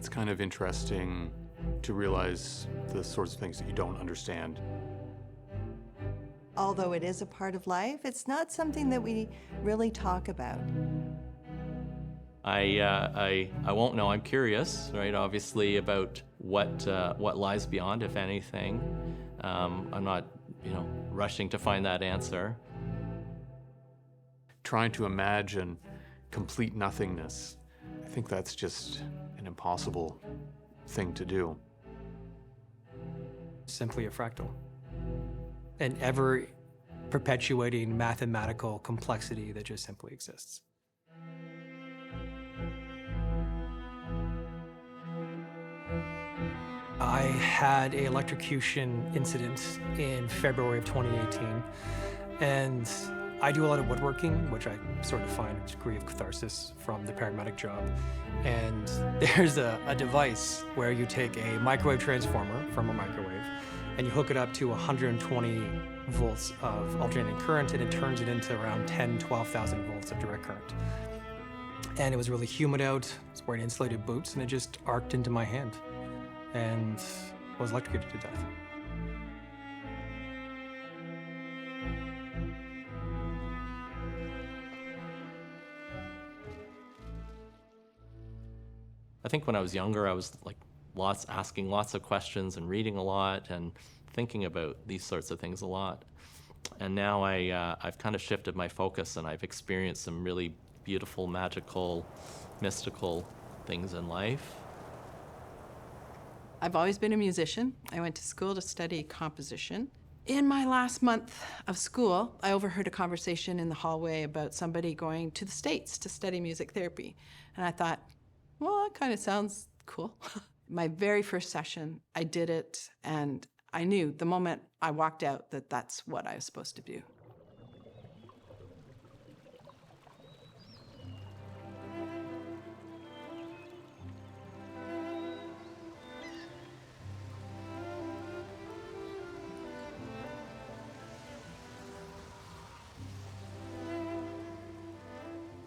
It's kind of interesting to realize the sorts of things that you don't understand. Although it is a part of life, it's not something that we really talk about. I won't know. I'm curious, right? Obviously, about what lies beyond, if anything. I'm not, rushing to find that answer. Trying to imagine complete nothingness, I think that's just an impossible thing to do. Simply a fractal. An ever perpetuating mathematical complexity that just simply exists. I had an electrocution incident in February of 2018, and I do a lot of woodworking, which I sort of find a degree of catharsis from the paramedic job. And there's a device where you take a microwave transformer from a microwave and you hook it up to 120 volts of alternating current, and it turns it into around 12,000 volts of direct current. And it was really humid out, I was wearing insulated boots, and it just arced into my hand and was electrocuted to death. I think when I was younger, I was like asking lots of questions and reading a lot and thinking about these sorts of things a lot. And now I've kind of shifted my focus, and I've experienced some really beautiful, magical, mystical things in life. I've always been a musician. I went to school to study composition. In my last month of school, I overheard a conversation in the hallway about somebody going to the States to study music therapy. And I thought, well, that kind of sounds cool. My very first session, I did it, and I knew the moment I walked out that that's what I was supposed to do.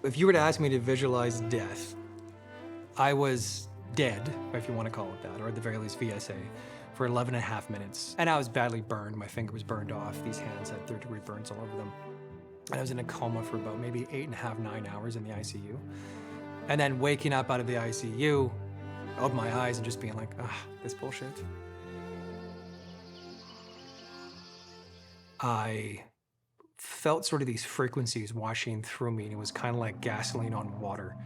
If you were to ask me to visualize death, I was dead, if you want to call it that, or at the very least VSA, for 11 and a half minutes. And I was badly burned. My finger was burned off. These hands had third-degree burns all over them. And I was in a coma for about maybe 8.5, 9 hours in the ICU. And then waking up out of the ICU, open my eyes and just being like, this bullshit. I felt sort of these frequencies washing through me, and it was kind of like gasoline on water.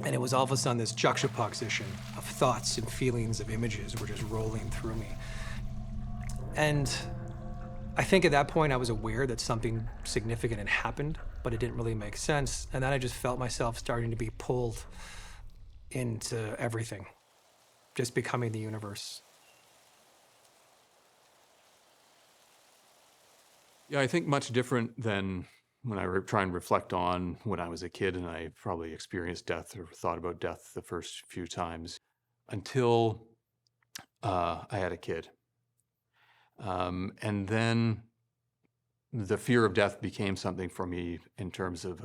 And it was all of a sudden this juxtaposition of thoughts and feelings of images were just rolling through me. And I think at that point I was aware that something significant had happened, but it didn't really make sense. And then I just felt myself starting to be pulled into everything, just becoming the universe. Yeah, I think much different than when I try and reflect on when I was a kid and I probably experienced death or thought about death the first few times until I had a kid. And then the fear of death became something for me in terms of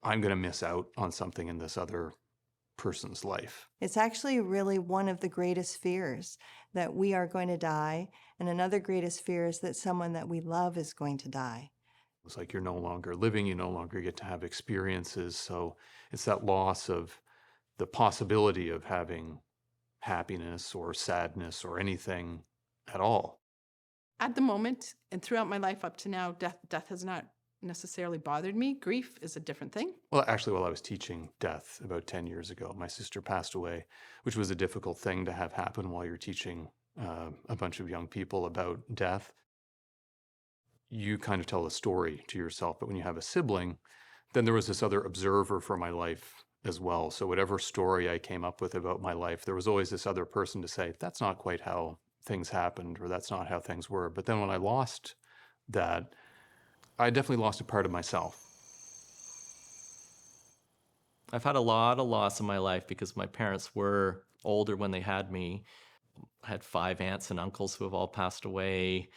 I'm going to miss out on something in this other person's life. It's actually really one of the greatest fears, that we are going to die, and another greatest fear is that someone that we love is going to die. It's like you're no longer living, you no longer get to have experiences. So it's that loss of the possibility of having happiness or sadness or anything at all. At the moment, and throughout my life up to now, death has not necessarily bothered me. Grief is a different thing. Well, actually, while I was teaching death about 10 years ago, my sister passed away, which was a difficult thing to have happen while you're teaching a bunch of young people about death. You kind of tell a story to yourself, but when you have a sibling, then there was this other observer for my life as well. So whatever story I came up with about my life, there was always this other person to say, that's not quite how things happened, or that's not how things were. But then when I lost that, I definitely lost a part of myself. I've had a lot of loss in my life because my parents were older when they had me. I had 5 aunts and uncles who have all passed away.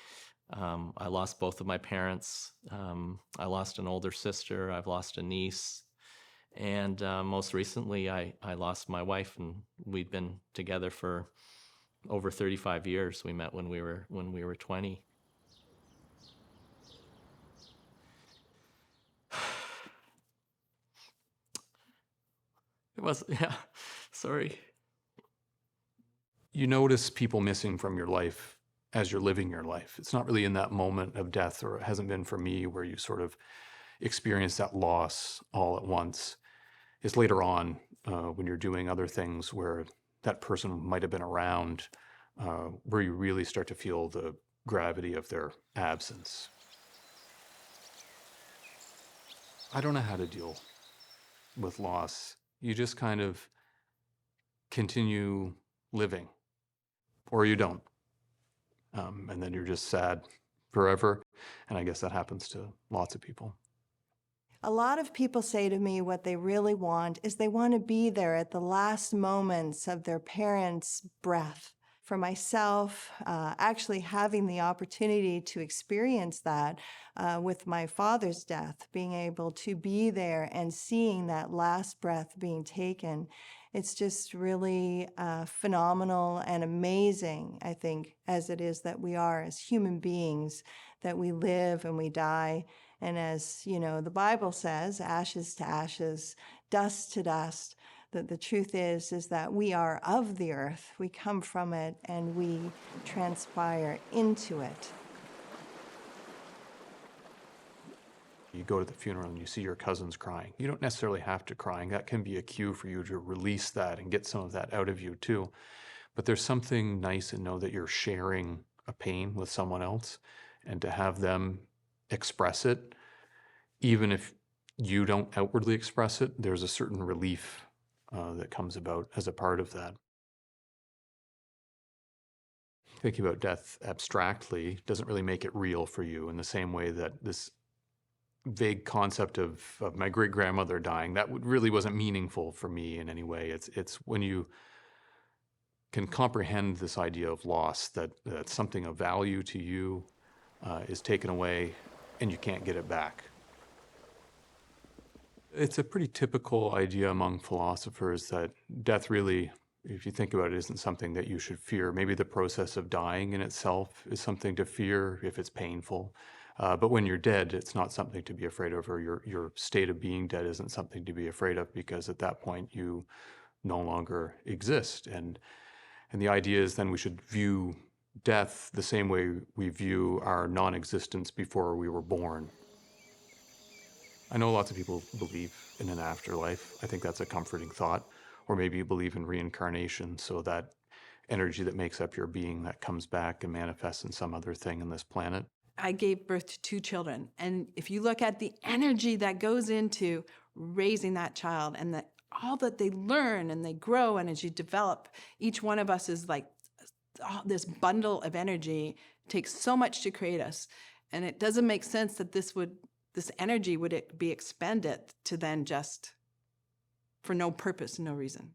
I lost both of my parents. I lost an older sister. I've lost a niece. And most recently, I lost my wife, and we'd been together for over 35 years. We met when we were 20. It was, yeah, sorry. You notice people missing from your life as you're living your life. It's not really in that moment of death, or it hasn't been for me, where you sort of experience that loss all at once. It's later on when you're doing other things where that person might have been around, where you really start to feel the gravity of their absence. I don't know how to deal with loss. You just kind of continue living, or you don't. And then you're just sad forever. And I guess that happens to lots of people. A lot of people say to me what they really want is they want to be there at the last moments of their parents' breath. For myself, actually having the opportunity to experience that with my father's death, being able to be there and seeing that last breath being taken, it's just really phenomenal and amazing, I think, as it is that we are as human beings, that we live and we die. And as you know, the Bible says, ashes to ashes, dust to dust. That the truth is that we are of the earth. We come from it and we transpire into it. You go to the funeral and you see your cousins crying. You don't necessarily have to cry. That can be a cue for you to release that and get some of that out of you too. But there's something nice in know that you're sharing a pain with someone else, and to have them express it, even if you don't outwardly express it, there's a certain relief that comes about as a part of that. Thinking about death abstractly doesn't really make it real for you, in the same way that this vague concept of my great-grandmother dying, that really wasn't meaningful for me in any way. It's when you can comprehend this idea of loss, that something of value to you is taken away and you can't get it back. It's a pretty typical idea among philosophers that death really, if you think about it, isn't something that you should fear. Maybe the process of dying in itself is something to fear if it's painful. But when you're dead, it's not something to be afraid of, or your state of being dead isn't something to be afraid of, because at that point you no longer exist. And the idea is then we should view death the same way we view our non-existence before we were born. I know lots of people believe in an afterlife. I think that's a comforting thought. Or maybe you believe in reincarnation, so that energy that makes up your being that comes back and manifests in some other thing in this planet. I gave birth to 2 children. And if you look at the energy that goes into raising that child, and all that they learn and they grow, and as you develop, each one of us is like this bundle of energy. It takes so much to create us. And it doesn't make sense that this energy would be expended to then just for no purpose, no reason.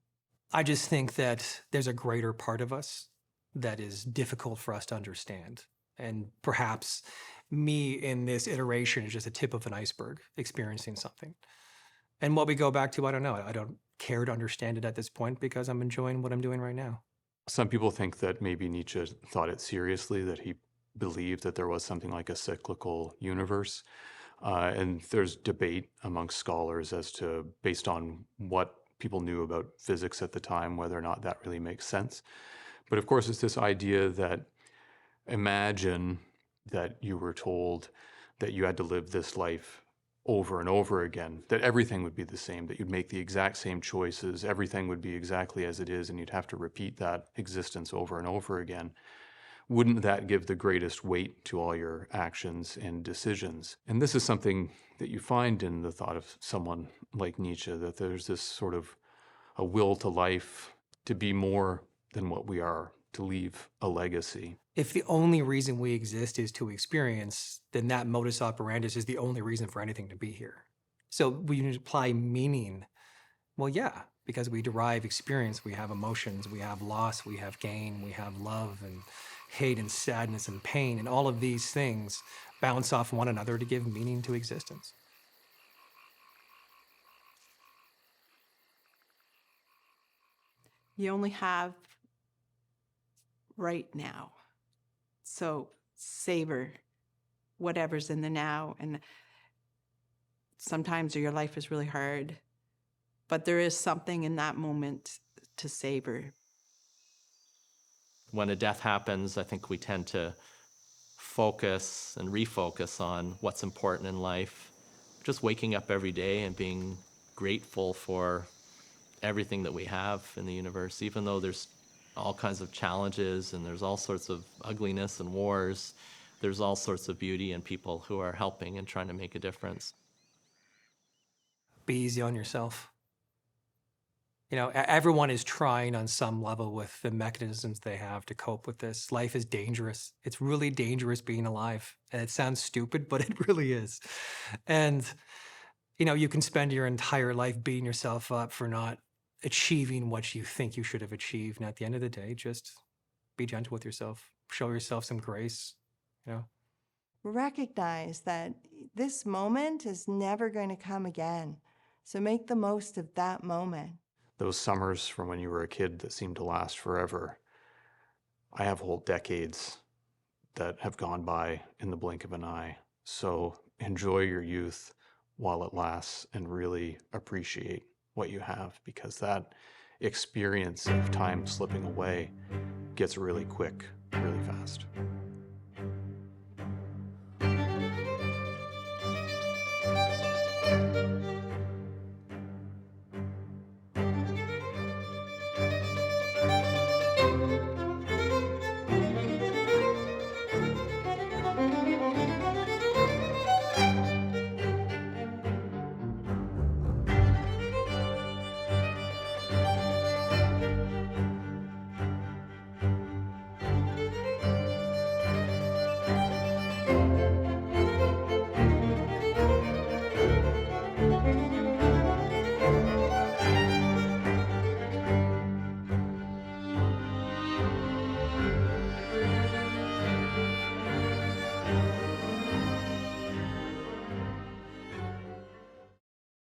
I just think that there's a greater part of us that is difficult for us to understand. And perhaps me in this iteration is just a tip of an iceberg experiencing something. And what we go back to, I don't know. I don't care to understand it at this point, because I'm enjoying what I'm doing right now. Some people think that maybe Nietzsche thought it seriously, that he believed that there was something like a cyclical universe. And there's debate amongst scholars as to, based on what people knew about physics at the time, whether or not that really makes sense. But of course, it's this idea that, imagine that you were told that you had to live this life over and over again, that everything would be the same, that you'd make the exact same choices, everything would be exactly as it is, and you'd have to repeat that existence over and over again. Wouldn't that give the greatest weight to all your actions and decisions? And this is something that you find in the thought of someone like Nietzsche, that there's this sort of a will to life, to be more than what we are, to leave a legacy. If the only reason we exist is to experience, then that modus operandi is the only reason for anything to be here. So we apply meaning. Well, yeah, because we derive experience, we have emotions, we have loss, we have gain, we have love and hate and sadness and pain, and all of these things bounce off one another to give meaning to existence. You only have right now. So savor whatever's in the now. And sometimes your life is really hard, but there is something in that moment to savor. When a death happens, I think we tend to focus and refocus on what's important in life. Just waking up every day and being grateful for everything that we have in the universe, even though there's all kinds of challenges and there's all sorts of ugliness and wars, there's all sorts of beauty in people who are helping and trying to make a difference. Be easy on yourself. You know, everyone is trying on some level with the mechanisms they have to cope with this. Life is dangerous. It's really dangerous being alive. And it sounds stupid, but it really is. And, you know, you can spend your entire life beating yourself up for not achieving what you think you should have achieved. And at the end of the day, just be gentle with yourself. Show yourself some grace, you know. Recognize that this moment is never going to come again. So make the most of that moment. Those summers from when you were a kid that seemed to last forever, I have whole decades that have gone by in the blink of an eye. So enjoy your youth while it lasts and really appreciate what you have, because that experience of time slipping away gets really quick, really fast.